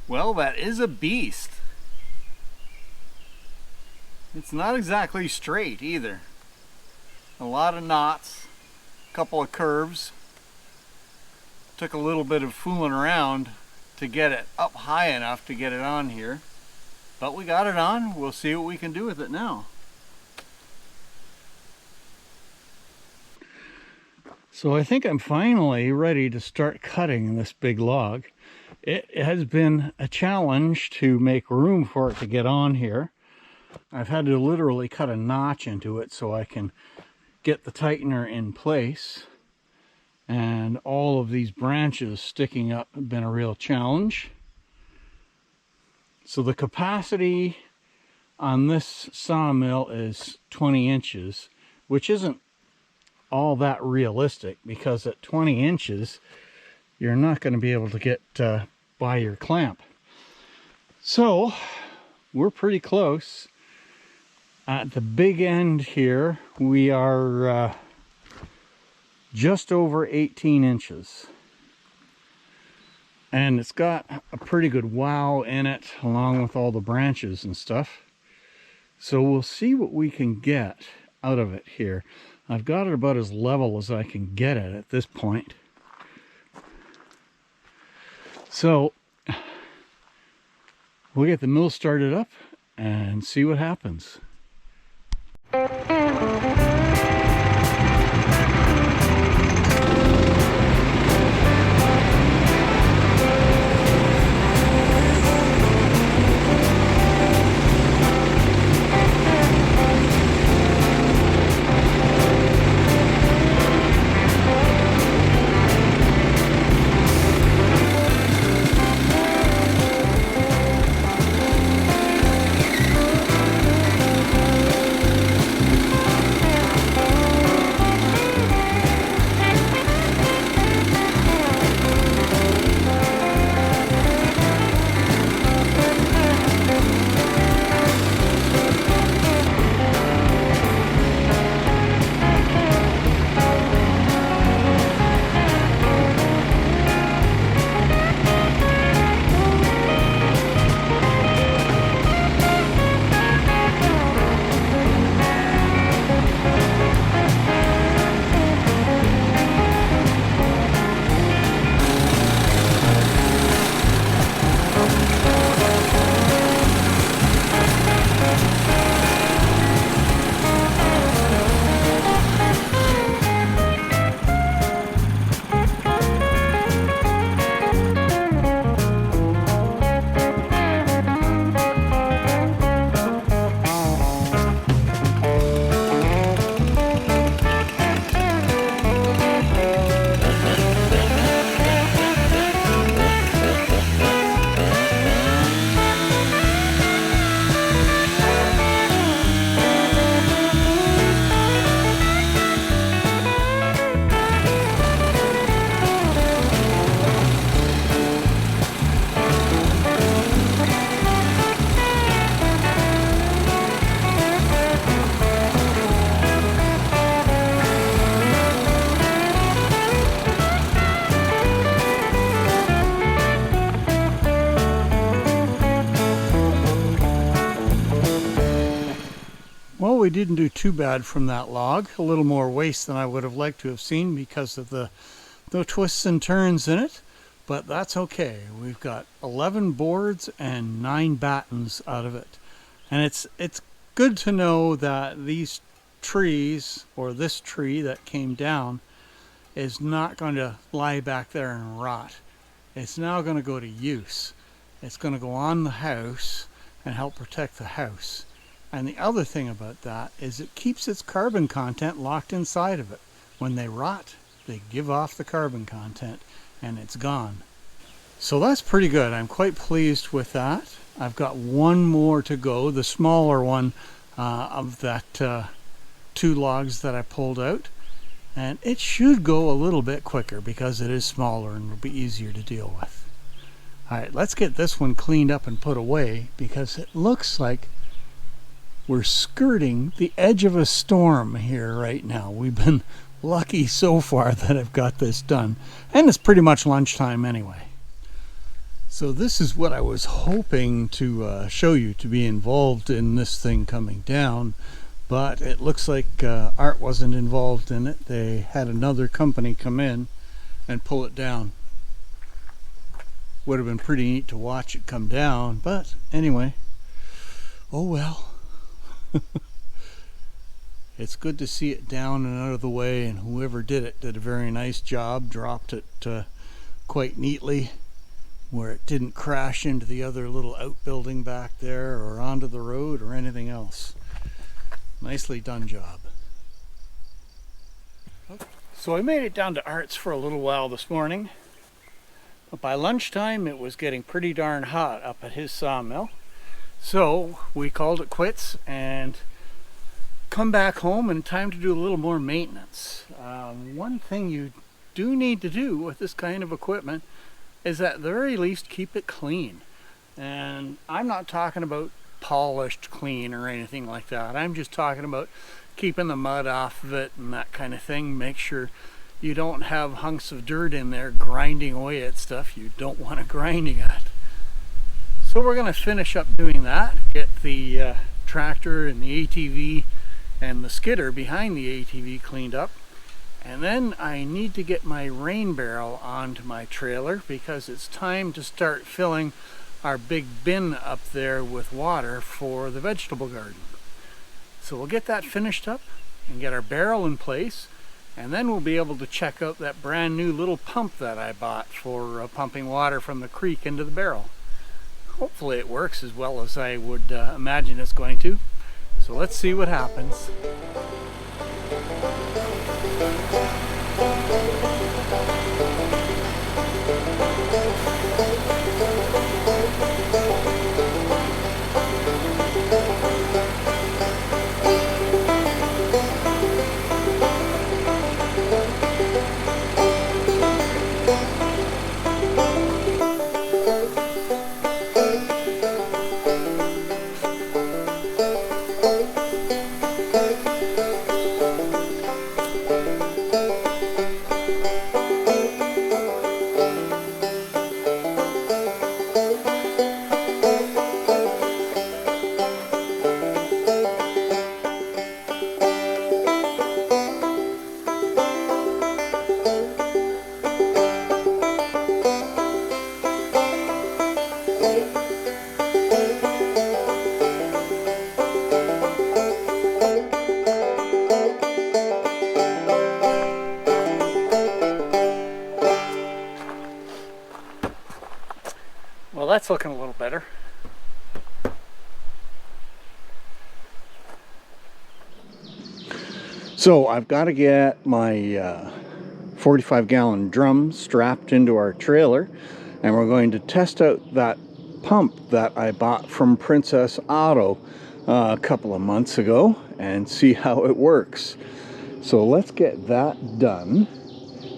Well, that is a beast. It's not exactly straight either. A lot of knots, a couple of curves. Took a little bit of fooling around to get it up high enough to get it on here. But we got it on. We'll see what we can do with it now. So I think I'm finally ready to start cutting this big log. It has been a challenge to make room for it to get on here. I've had to literally cut a notch into it so I can get the tightener in place. And all of these branches sticking up have been a real challenge. So the capacity on this sawmill is 20 inches, which isn't all that realistic, because at 20 inches you're not going to be able to get by your clamp. So we're pretty close. At the big end here we are just over 18 inches, and it's got a pretty good wow in it along with all the branches and stuff. So we'll see what we can get out of it here. I've got it about as level as I can get it at this point. So we'll get the mill started up and see what happens. we didn't do too bad from that log. A little more waste than I would have liked to have seen because of the twists and turns in it, but that's okay. We've got 11 boards and 9 battens out of it. And it's good to know that these trees, or this tree that came down, is not going to lie back there and rot. It's now going to go to use. It's going to go on the house and help protect the house. And the other thing about that is it keeps its carbon content locked inside of it. When they rot, they give off the carbon content and it's gone. So that's pretty good. I'm quite pleased with that. I've got one more to go, the smaller one of that 2 logs that I pulled out. And it should go a little bit quicker because it is smaller and will be easier to deal with. All right, let's get this one cleaned up and put away because it looks like we're skirting the edge of a storm here right now. We've been lucky so far that I've got this done. And it's pretty much lunchtime anyway. So this is what I was hoping to show you, to be involved in this thing coming down. But it looks like Art wasn't involved in it. They had another company come in and pull it down. Would have been pretty neat to watch it come down, but anyway, oh well. It's good to see it down and out of the way, and whoever did it did a very nice job, dropped it quite neatly where it didn't crash into the other little outbuilding back there or onto the road or anything else. Nicely done job. So I made it down to Art's for a little while this morning. But by lunchtime it was getting pretty darn hot up at his sawmill. So we called it quits and come back home, and time to do a little more maintenance. One thing you do need to do with this kind of equipment is at the very least keep it clean. And I'm not talking about polished clean or anything like that. I'm just talking about keeping the mud off of it and that kind of thing. Make sure you don't have hunks of dirt in there grinding away at stuff you don't want to grinding at. So we're going to finish up doing that, get the tractor and the ATV and the skidder behind the ATV cleaned up, and then I need to get my rain barrel onto my trailer because it's time to start filling our big bin up there with water for the vegetable garden. So we'll get that finished up and get our barrel in place, and then we'll be able to check out that brand new little pump that I bought for pumping water from the creek into the barrel. Hopefully it works as well as I would imagine it's going to. So let's see what happens. Well, that's looking a little better. So I've got to get my 45-gallon drum strapped into our trailer, and we're going to test out that pump that I bought from Princess Auto a couple of months ago and see how it works. So let's get that done.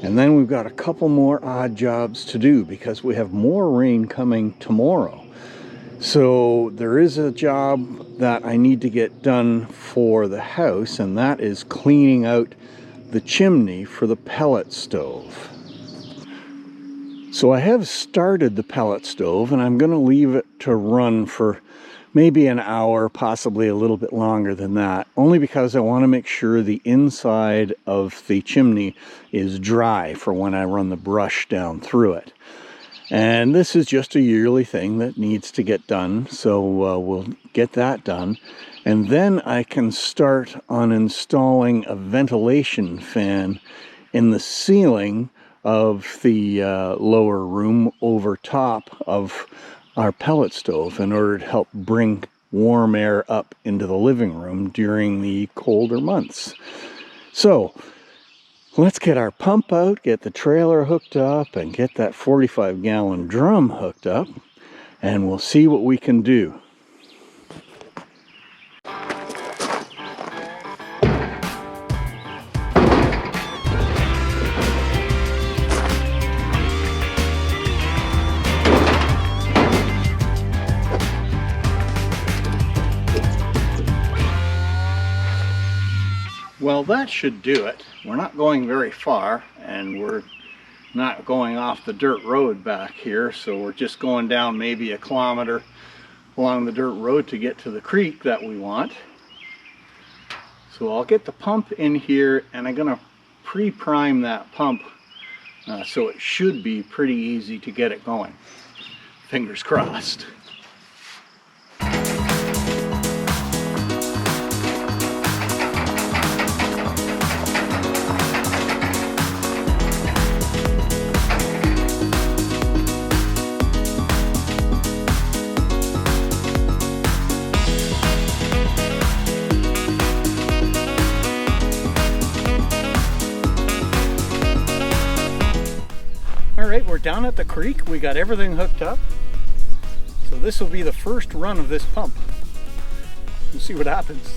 And then we've got a couple more odd jobs to do because we have more rain coming tomorrow. So there is a job that I need to get done for the house, and that is cleaning out the chimney for the pellet stove. So I have started the pellet stove, and I'm going to leave it to run for maybe an hour, possibly a little bit longer than that, only because I want to make sure the inside of the chimney is dry for when I run the brush down through it. And this is just a yearly thing that needs to get done, so we'll get that done. And then I can start on installing a ventilation fan in the ceiling of the lower room over top of our pellet stove in order to help bring warm air up into the living room during the colder months. So let's get our pump out, get the trailer hooked up, and get that 45-gallon drum hooked up, and we'll see what we can do. Well, that should do it. We're not going very far, and we're not going off the dirt road back here, so we're just going down maybe 1 kilometer along the dirt road to get to the creek that we want. So I'll get the pump in here, and I'm going to pre-prime that pump, so it should be pretty easy to get it going. Fingers crossed. Alright, we're down at the creek. We got everything hooked up. So this will be the first run of this pump. We'll see what happens.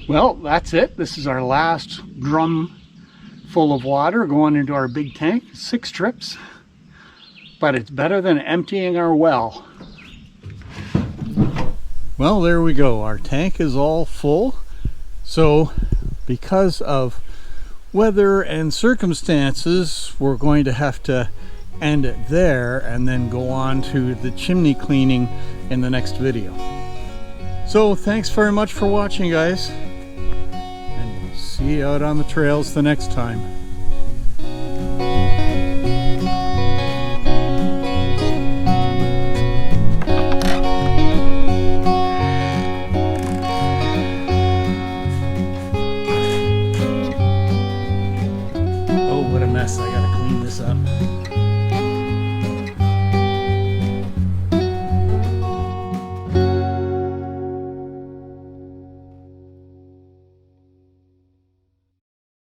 Well, that's it. This is our last drum full of water going into our big tank. 6 trips, but it's better than emptying our well. Well, there we go. Our tank is all full. So because of weather and circumstances, we're going to have to end it there and then go on to the chimney cleaning in the next video. So thanks very much for watching, guys. See you out on the trails the next time.